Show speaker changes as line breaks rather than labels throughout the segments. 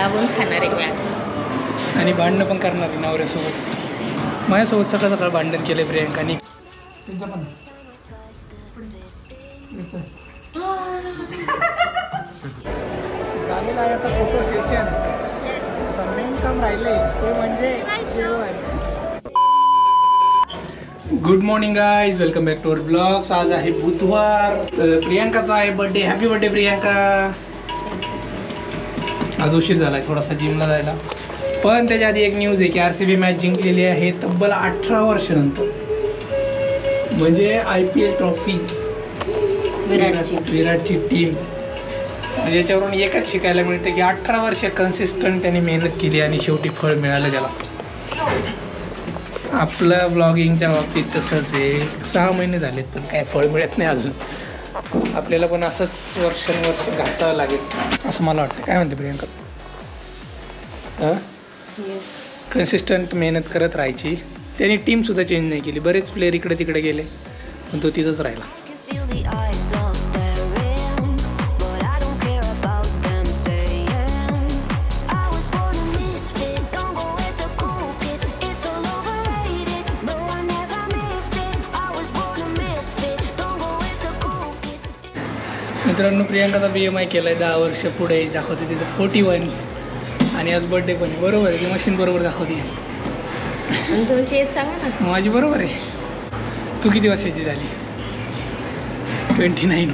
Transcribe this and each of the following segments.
दाबून खाणार आहे मी आज.
आणि भांडणं पण करणार आहे नवऱ्यासोबत. माझ्यासोबत सकाळ सकाळ भांडण केले प्रियंकाने. झालेला आहे आता फोटो सेशन. मेन काम राहिले ते म्हणजे जेवण. Good morning guys, welcome back to our blogs. आज आहे बुधवार. प्रियांकाचा आहे बर्थडे. Happy birthday Priyanka. आज उशीर झालाय थोडासा जिमला जायला. पण त्याच्या आधी एक न्यूज आहे की RCB मॅच जिंकलेली आहे तब्बल 18 वर्षानंतर. म्हणजे IPL ट्रॉफी विराटची टीम. याच्यावरून एकच शिकायला मिळते की 18 वर्ष कन्सिस्टंट त्यांनी मेहनत केली आणि शेवटी फळ मिळालं त्याला. आपलं ब्लॉगिंगच्या बाबतीत तसंच आहे. 6 महिने झालेत पण काय फळ मिळत नाही अजून. आपल्याला पण असंच वर्षानुवर्ष घासावं लागेल असं मला वाटतं. काय म्हणते प्रियंका? कन्सिस्टंट मेहनत करत राहायची. त्यांनी टीमसुद्धा चेंज नाही केली. बरेच प्लेयर इकडे तिकडे गेले पण तो तिथंच राहिला. मित्रांनो, प्रियांकाचा BMI केला आहे 10 वर्ष पुढे दाखवते तिथं 41. आणि आज बर्थडे पण आहे. बरोबर आहे की मशीन बरोबर दाखवते.
तुमची एज सांगा ना.
माझी बरोबर आहे. तू किती वर्षाची झाली? 29.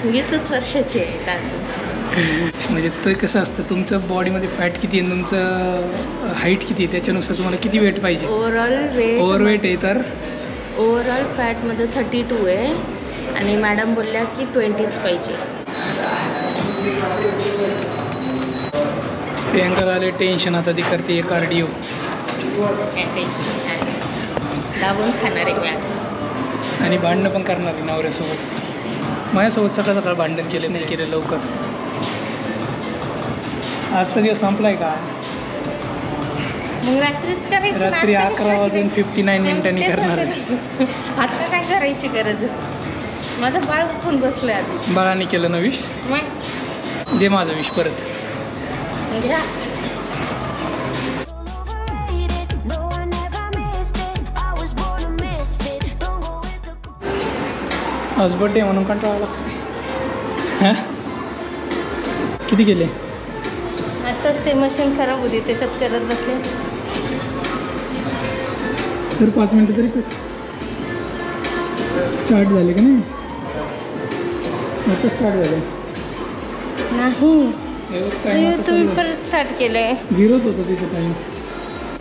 20च वर्षाची आहे अजून.
म्हणजे ते कसं असतं, तुमचं बॉडीमध्ये फॅट किती आहे, तुमचं हाईट किती आहे त्याच्यानुसार तुम्हाला किती वेट पाहिजे. ओव्हरवेट आहे तर
ओव्हरऑल फॅटमध्ये 32 आहे आणि मॅडम बोलल्या की 20च पाहिजे.
प्रियांका झाले टेन्शन. आता ती करते कार्डिओ.
दाबून खाणार आहे मी आज.
आणि भांडणं पण करणार आहे नवऱ्यासोबत. माझ्यासोबत सकाळ सकाळ भांडण केले नाही केलं लवकर. आजचा दिवस संपलाय का?
मग रात्रीच करायचं.
रात्री 11:59 करणार आहे.
आता काय करायची गरज? माझं बाळ उठून बसलं आधी.
बाळाने केलं ना विश. दे माझा विश परत.
घ्या.
आज बर्थडे म्हणून कंटाळा लागतो. किती केले?
आताच ते मशीन खराब होती त्याच्यात करत बसले.
तर 5 मिनिटं तरी स्टार्ट झाले का नाही? आता स्टार्ट झालं
नाही. तुम्ही परत स्टार्ट केलंय.
0च होतं तिथं टाईम.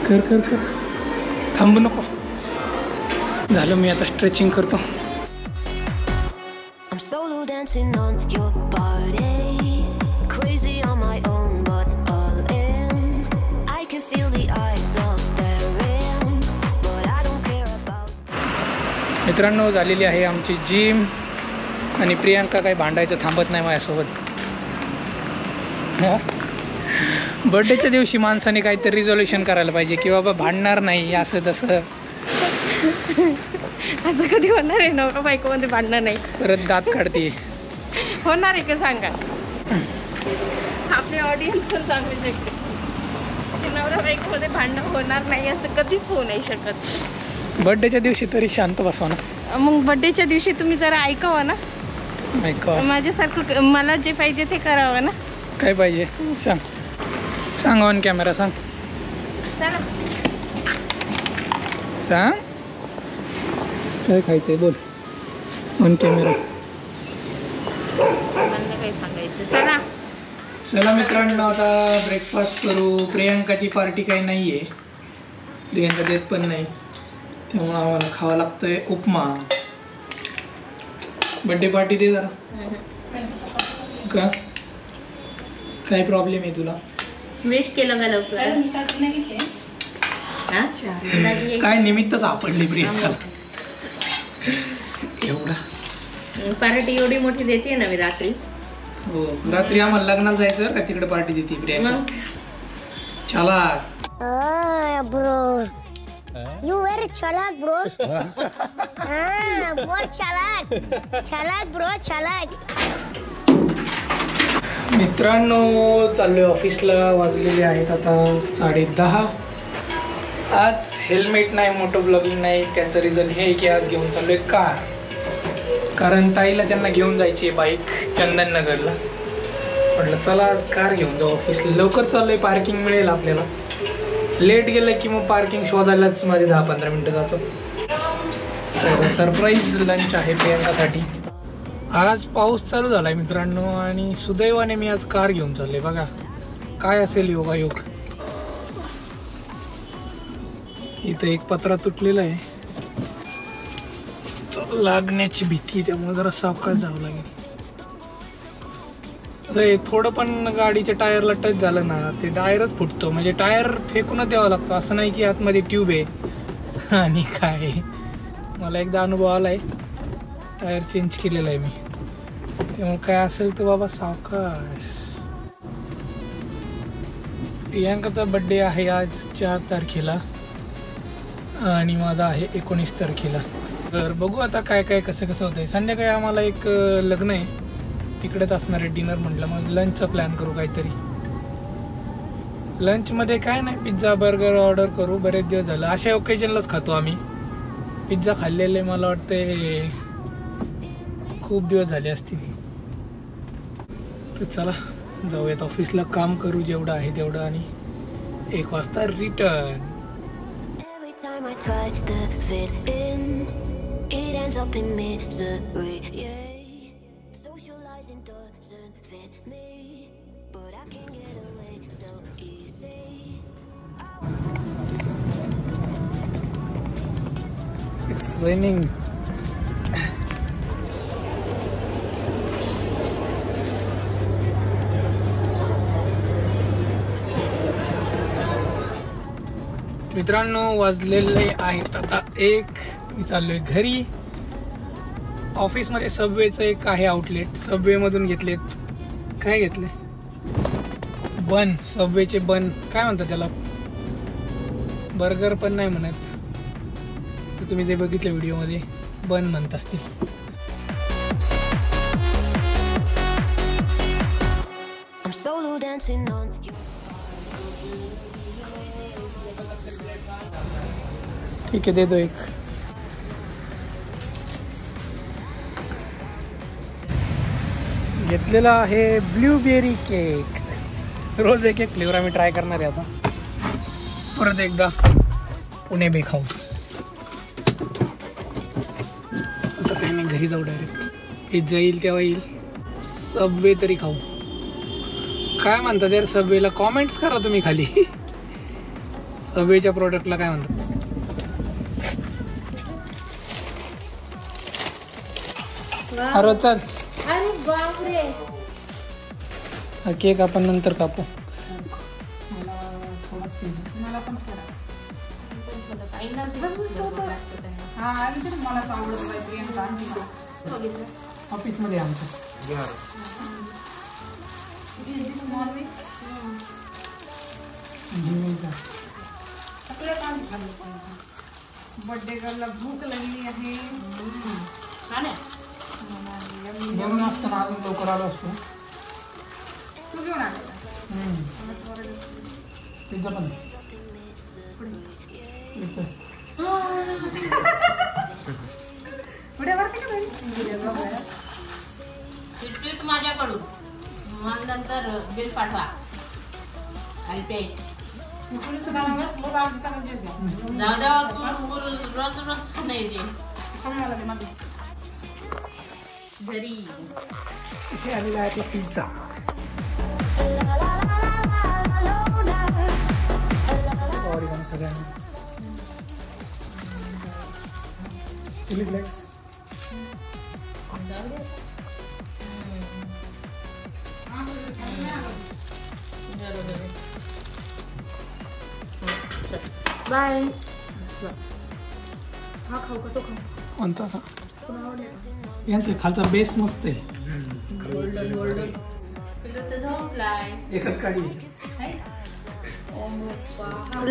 कर कर कर. थांबू नको. झालं. मी आता स्ट्रेचिंग करतो. मित्रांनो, झालेली आहे आमची जिम. आणि प्रियांका काही भांडायचं थांबत नाही माझ्यासोबत. बर्थडेच्या दिवशी माणसाने काहीतरी रिझोल्युशन करायला पाहिजे की बाबा भांडणार नाही असं तसं.
असं कधी होणार आहे? नवरा बायकोमध्ये भांडणार नाही.
परत दात काढते.
होणार आहे का सांगा? आपले ऑडियन्स पण सांगू शकते की नवरा बायकोमध्ये भांडणं होणार नाही असं कधीच होऊ नाही शकत.
बर्थडेच्या दिवशी तरी शांत बसवा ना.
मग बर्थडेच्या दिवशी तुम्ही जरा ऐकावा ना.
ऐका.
माझ्यासारखं मला जे पाहिजे ते करावं ना.
काय पाहिजे सांग. सांग ऑन कॅमेरा सांग.
चला
सांग. काय खायचंय बोल ऑन कॅमेरा.
मला काही सांगायचं. चला
चला मित्रांनो, आता ब्रेकफास्ट करू. प्रियांकाची पार्टी काही नाही आहे. प्रियांका देत पण नाही त्यामुळं आम्हाला खावं लागतंय उपमा. बर्थडे पार्टी दे जरा. का काय प्रॉब्लेम आहे तुला?
विश केलं का लवकर?
काय निमित्त सापडली प्रियांका एवढा?
पार्टी एवढी मोठी देते ना मी रात्री.
हो, रात्री आम्हाला लग्नात जायचं का तिकडे पार्टी देते प्रियांका. चला
bro, you very chalak bro. बहुत chalak bro, chalak.
मित्रांनो चाललोय ऑफिसला. वाजलेले आहेत आता 10:30. आज हेल्मेट नाही, मोटो ब्लॉगिंग नाही. त्याचं रिझन हे की आज घेऊन चाललोय कार. कारण ताईला त्यांना घेऊन जायची आहे बाईक चंदननगरला. म्हटलं चला आज कार घेऊन जाऊ ऑफिसला. लवकर चाललोय, पार्किंग मिळेल आपल्याला. लेट गेलं की मग पार्किंग शोधायलाच माझे 10-15 मिनटं जातात. तर सरप्राईज लंच आहे प्रियंकासाठी. आज पाऊस चालू झाला आहे मित्रांनो आणि सुदैवाने मी आज कार घेऊन चालले. बघा काय असेल योगायोग. इथं एक पत्रा तुटलेला आहे, लागण्याची भीती, त्यामुळे जरा सावकाश जावं लागेल. थोडं पण गाडीच्या टायरला टच झालं ना ते टायरच फुटतो. म्हणजे टायर फेकूनच द्यावा लागतो, असं नाही की आतमध्ये ट्यूब आहे आणि काय. मला एकदा अनुभव आला आहे, टायर चेंज केलेला आहे मी. त्यामुळे काय असेल तर बाबा सावकाश. प्रियांकाचा बड्डे आहे आज 4 तारखेला आणि माझा आहे 19 तारखेला. तर बघू आता काय काय कसं कसं होतं आहे. संध्याकाळी आम्हाला एक लग्न आहे, तिकडेच असणार आहे डिनर. म्हटलं मग लंचचा प्लॅन करू काहीतरी. लंचमध्ये काय नाही, पिझ्झा बर्गर ऑर्डर करू. बरेच दिवस झालं अशा ओकेजनलाच खातो आम्ही. पिझ्झा खाल्लेले मला वाटते खूप दिवस झाले असतील. तर चला जाऊयात ऑफिसला, काम करू जेवढं आहे तेवढं आणि 1 वाजता रिटर्न. It's raining. मित्रांनो वाजलेले आहेत आता 1. मी चाललोय घरी. ऑफिसमध्ये सबवेचं एक आहे आउटलेट, सबवेमधून घेतलेत. काय घेतले? बन. सबवेचे बन काय म्हणतात त्याला? बर्गर पण नाही म्हणत, तर तुम्ही जे बघितलं व्हिडिओमध्ये बन म्हणत असतील. ठीक आहे, देतो एक. घेतलेला आहे ब्लूबेरी केक. रोज एक फ्लेवर आम्ही ट्राय करणार आहे आता. परत एकदा पुणे बेक हाऊस. आता काही नाही, घरी जाऊ डायरेक्ट. पिझ्झा येईल तेव्हा येईल. सबवे तरी खाऊ. काय म्हणतात यार सबवेला? कॉमेंट्स करा तुम्ही खाली. सबवेच्या प्रोडक्टला काय म्हणतात? अरे चल,
अरे बापरे.
हा केक आपण नंतर कापू. ऑफिसमध्ये आमचं
बर्थडे गर्लला भूक लागली आहे.
जेवण असताना अजून लवकर आलो असतो.
तू घेऊन आलेला
पिझ्झा पण
ट्रीट माझ्याकडून. मग नंतर बिल पाठवा. जाऊ द्या, तू रोज रोज खाणं येते घरी.
इथे आलेला आहे पिझ्झा. सॉरी सगळ्यांना.
बाय. हा खाऊ का? तो खाऊ
कोणता का? यांचा खालचा बेस मस्त आहे. एकच काढी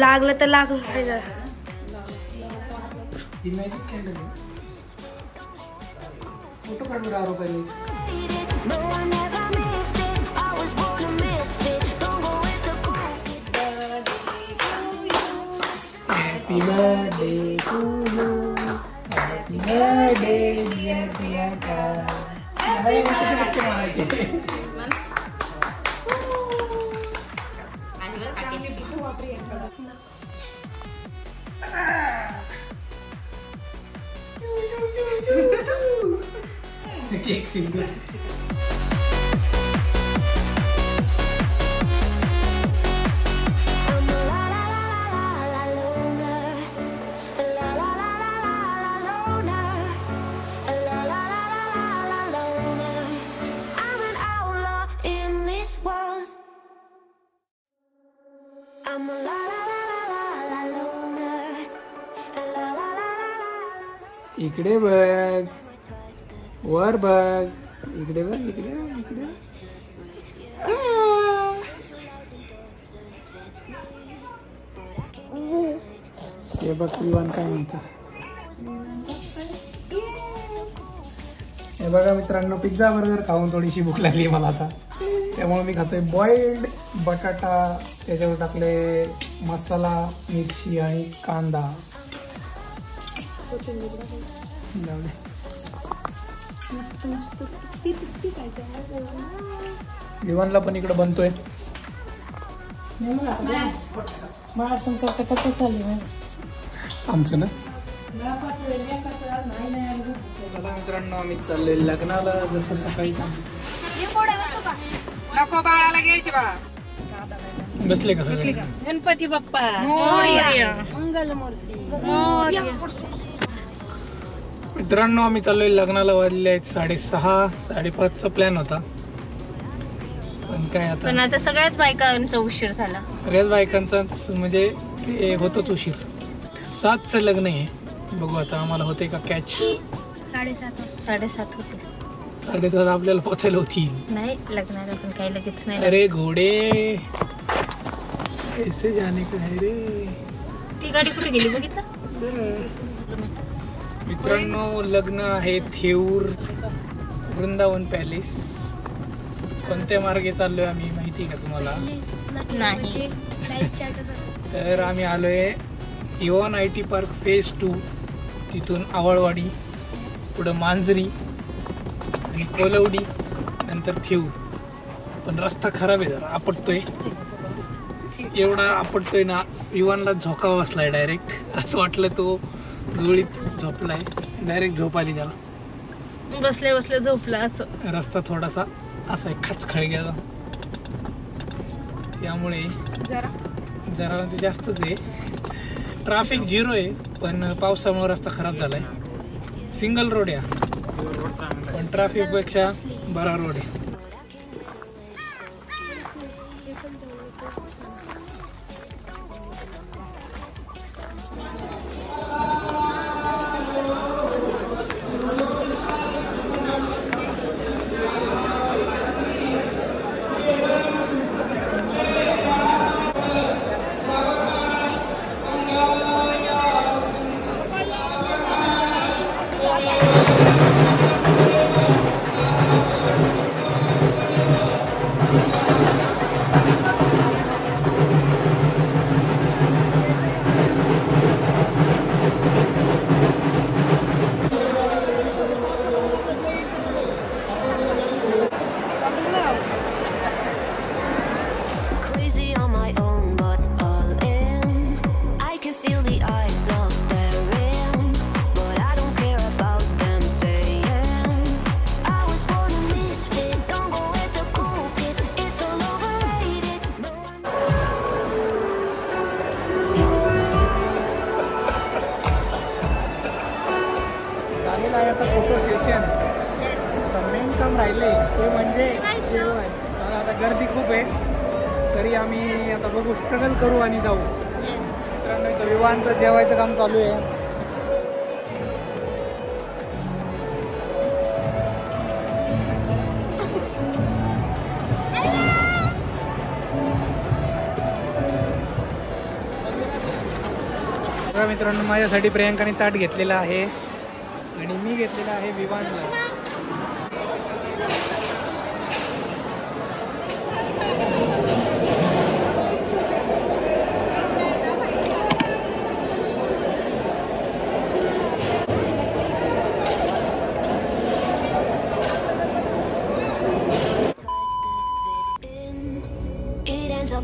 लागलं तर लागलं.
ही मॅजिक कॅन्डल आहे. फोटो काढून 10 रुपये. Happy birthday to you, happy birthday dear Priyanka. Cake single. इकडे बघ, वर बघ, इकडे बघ, इकडे इकडे. हे बघ विवान काय म्हणतो. हे बघा मित्रांनो, पिझ्झा बर्गर खाऊन थोडीशी भूक लागली मला आता, त्यामुळे मी खातोय बॉइल्ड बटाटा. त्याच्यावर टाकले मसाला, मिरची आणि कांदा. विवानला पण इकडे बनतोय. आमचं ना मित्रांनो, आम्ही चाललोय लग्नाला. जसं सकाळी
नको बाळाला घ्यायचे. बाळा
बसले का सगळे?
गणपती बाप्पा मंगलमूर्ती.
मित्रांनो, आम्ही चाललोय लग्नाला. वाजले आहेत 6:30. 5:30चा प्लॅन होता, पण
आता सगळ्याच बायकांचा उशीर झाला.
सगळ्याच बायकांचा म्हणजे ते होतच उशीर. 7चं लग्न आहे. बघू आता आम्हाला होते का कॅच.
7:30 होते.
7:30 आपल्याला पोचायला होतील.
नाही लग्नाला पण काही लगेच नाही.
अरे घोडे ऐसे जाने का है रे.
ती गाडी कुठे गेली बघितलं.
मित्रांनो, लग्न आहे थेऊर वृंदावन पॅलेस. कोणत्या मार्गे चाललोय आम्ही माहिती का तुम्हाला?
नाही.
तर आम्ही आलोय इव्हॉन IT पार्क फेज 2. तिथून आवळवाडी, पुढं मांजरी आणि कोलवडी, नंतर थेऊर. पण रस्ता खराब आहे, जरा आपटतोय. एवढा आपटतोय ना, विवानला झोका बसलाय डायरेक्ट. असं वाटलं तो जोळीत झोपलाय. डायरेक्ट झोप आली त्याला.
बसल्या बसल्या झोपला. असं
रस्ता थोडासा असा आहे खचखळग्याचा, त्यामुळे जरा म्हणजे जास्तच आहे. ट्रॅफिक 0 आहे, पण पावसामुळे रस्ता खराब झालाय. सिंगल रोड आहे पण ट्रॅफिक पेक्षा बरा रोड आहे. आता फोटो सेशन. मेन काम राहिले ते म्हणजे जेवण. आता गर्दी खूप आहे, तरी आम्ही आता बघू, स्ट्रगल करू आणि जाऊ. मित्रांनो, इथं विवाहांचं जेवायचं काम चालू आहे. मित्रांनो, माझ्यासाठी प्रियंकाने ताट घेतलेला आहे आणि मी घेतलेला आहे विवानला.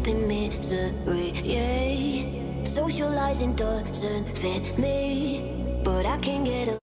up in misery, yeah. Socializing doesn't fit me, but I can get